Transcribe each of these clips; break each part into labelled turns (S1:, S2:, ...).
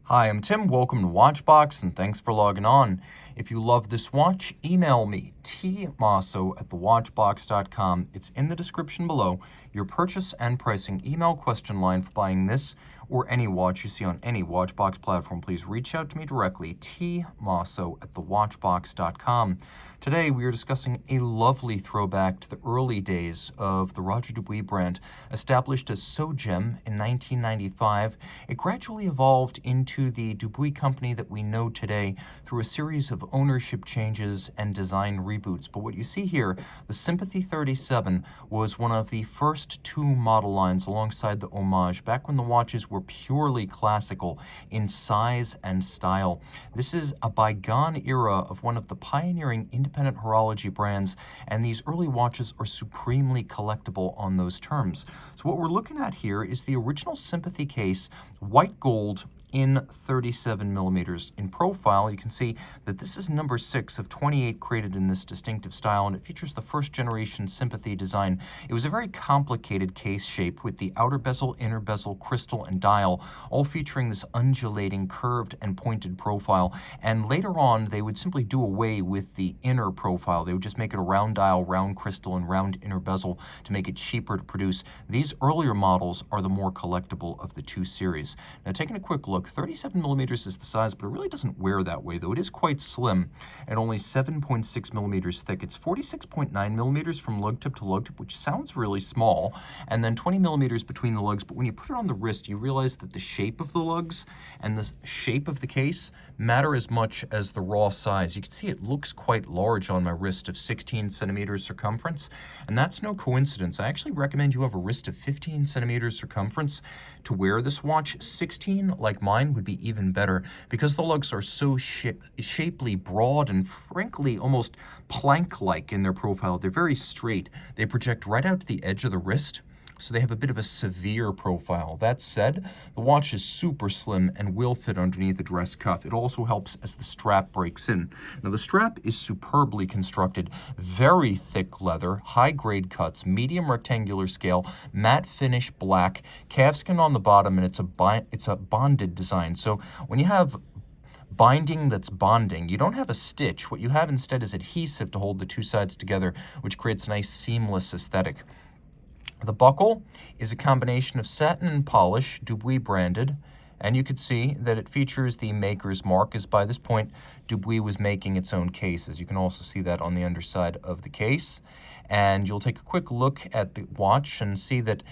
S1: Hi, I'm Tim. Welcome to Watchbox, and thanks for logging on. If you love this watch, email me, tmosso@thewatchbox.com. It's in the description below. Your purchase and pricing email question line for buying this or any watch you see on any Watchbox platform. Please reach out to me directly, tmosso@thewatchbox.com. Today, we are discussing a lovely throwback to the early days of the Roger Dubuis brand. Established as Sogem in 1995, it gradually evolved into the Dubuis company that we know today through a series of ownership changes and design reboots. But what you see here, the Sympathie 37 was one of the first two model lines alongside the Homage, back when the watches were purely classical in size and style. This is a bygone era of one of the pioneering independent horology brands, and these early watches are supremely collectible on those terms. So what we're looking at here is the original Sympathie case, white gold, in 37 millimeters. In profile, you can see that this is number 6 of 28 created in this distinctive style, and it features the first generation Sympathie design. It was a very complicated case shape with the outer bezel, inner bezel, crystal, and dial, all featuring this undulating, curved, and pointed profile. And later on, they would simply do away with the inner profile. They would just make it a round dial, round crystal, and round inner bezel to make it cheaper to produce. These earlier models are the more collectible of the two series. Now, taking a quick look, 37 millimeters is the size, but it really doesn't wear that way, though it is quite slim and only 7.6 millimeters thick. It's 46.9 millimeters from lug tip to lug tip, which sounds really small, and then 20 millimeters between the lugs. But when you put it on the wrist, you realize that the shape of the lugs and the shape of the case matter as much as the raw size. You can see it looks quite large on my wrist of 16 centimeters circumference, and that's no coincidence. I actually recommend you have a wrist of 15 centimeters circumference to wear this watch. 16, like mine, would be even better because the lugs are so shapely, broad, and frankly almost plank-like in their profile. They're very straight. They project right out to the edge of the wrist, so they have a bit of a severe profile. That said, the watch is super slim and will fit underneath the dress cuff. It also helps as the strap breaks in. Now, the strap is superbly constructed, very thick leather, high-grade cuts, medium rectangular scale, matte finish black, calfskin on the bottom, and it's a bonded design. So when you have binding that's bonding, you don't have a stitch. What you have instead is adhesive to hold the two sides together, which creates a nice seamless aesthetic. The buckle is a combination of satin and polish, Dubuis branded, and you can see that it features the maker's mark, as by this point, Dubuis was making its own cases. You can also see that on the underside of the case. And you'll take a quick look at the watch and see that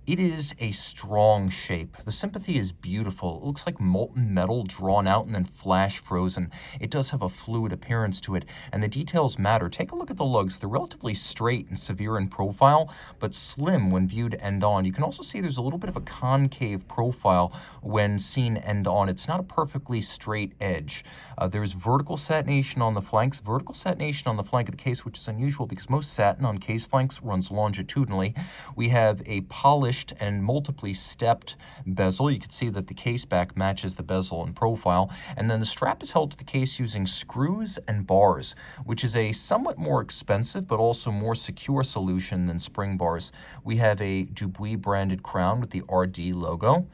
S1: it is a strong shape. The Sympathie is beautiful. It looks like molten metal drawn out and then flash frozen. It does have a fluid appearance to it, and the details matter. Take a look at the lugs. They're relatively straight and severe in profile, but slim when viewed end on. You can also see there's a little bit of a concave profile when seen end on. It's not a perfectly straight edge. There's vertical satination on the flanks. Vertical satination on the flank of the case, which is unusual because most satin on case flanks runs longitudinally. We have a polished and multiply stepped bezel. You can see that the case back matches the bezel in profile, and then the strap is held to the case using screws and bars, which is a somewhat more expensive but also more secure solution than spring bars. We have a Dubuis branded crown with the RD logo,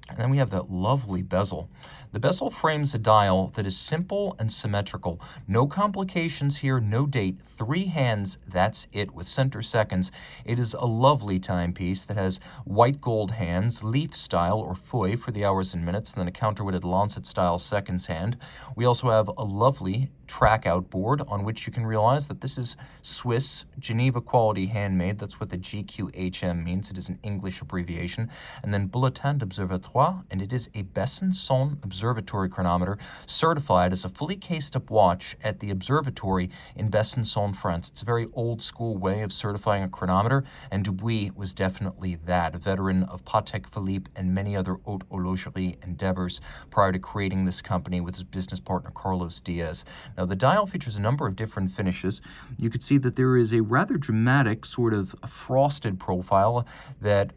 S1: and then we have that lovely bezel. The bezel frames a dial that is simple and symmetrical. No complications here, no date, 3 hands, that's it, with center seconds. It is a lovely timepiece that has white gold hands, leaf style or feuille for the hours and minutes, and then a counterweighted lancet style seconds hand. We also have a lovely Trackout board on which you can realize that this is Swiss Geneva quality handmade. That's what the GQHM means. It is an English abbreviation. And then Bulletin d'Observatoire, and it is a Besançon observatory chronometer certified as a fully cased up watch at the observatory in Besançon, France. It's a very old school way of certifying a chronometer, and Dubuis was definitely that, a veteran of Patek Philippe and many other haute horlogerie endeavors prior to creating this company with his business partner Carlos Diaz. Now, the dial features a number of different finishes. You could see that there is a rather dramatic sort of frosted profile that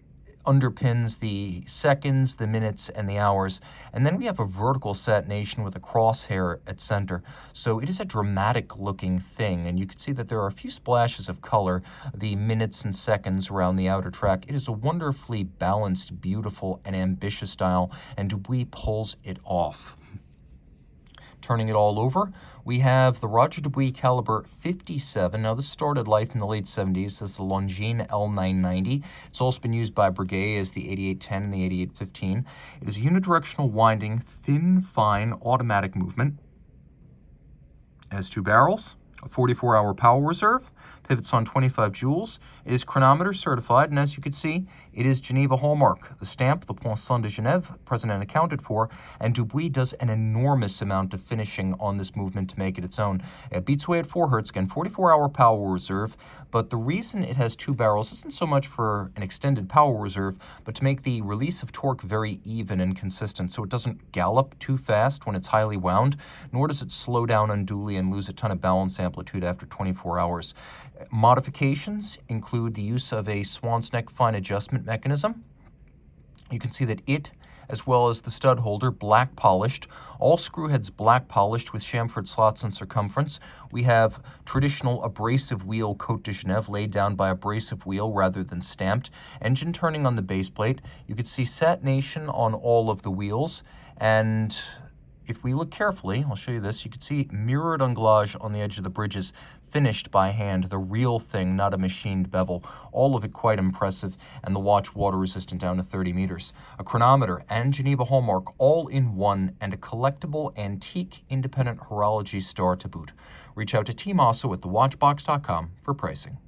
S1: underpins the seconds, the minutes, and the hours. And then we have a vertical satination with a crosshair at center. So it is a dramatic looking thing, and you can see that there are a few splashes of color, the minutes and seconds around the outer track. It is a wonderfully balanced, beautiful, and ambitious style, and Dubuis pulls it off. Turning it all over, we have the Roger Dubuis caliber 57. Now, this started life in the late 70s as the Longines L990. It's also been used by Breguet as the 8810 and the 8815. It is a unidirectional winding, thin, fine, automatic movement. It has 2 barrels, a 44-hour power reserve, pivots on 25 joules. It is chronometer certified, and as you can see, it is Geneva hallmark. The stamp, the Poinçon de Genève, present and accounted for, and Dubuis does an enormous amount of finishing on this movement to make it its own. It beats away at 4 hertz, again, 44-hour power reserve, but the reason it has 2 barrels isn't so much for an extended power reserve, but to make the release of torque very even and consistent, so it doesn't gallop too fast when it's highly wound, nor does it slow down unduly and lose a ton of balance amplitude after 24 hours. Modifications include the use of a swan's neck fine adjustment mechanism. You can see that it, as well as the stud holder, black polished. All screw heads black polished with chamfered slots in circumference. We have traditional abrasive wheel Côte de Genève laid down by abrasive wheel rather than stamped. Engine turning on the base plate. You can see satination on all of the wheels, and if we look carefully, I'll show you this, you can see mirrored anglage on the edge of the bridges, finished by hand, the real thing, not a machined bevel. All of it quite impressive, and the watch water resistant down to 30 meters. A chronometer and Geneva hallmark all in one, and a collectible antique independent horology star to boot. Reach out to Team Mosso at thewatchbox.com for pricing.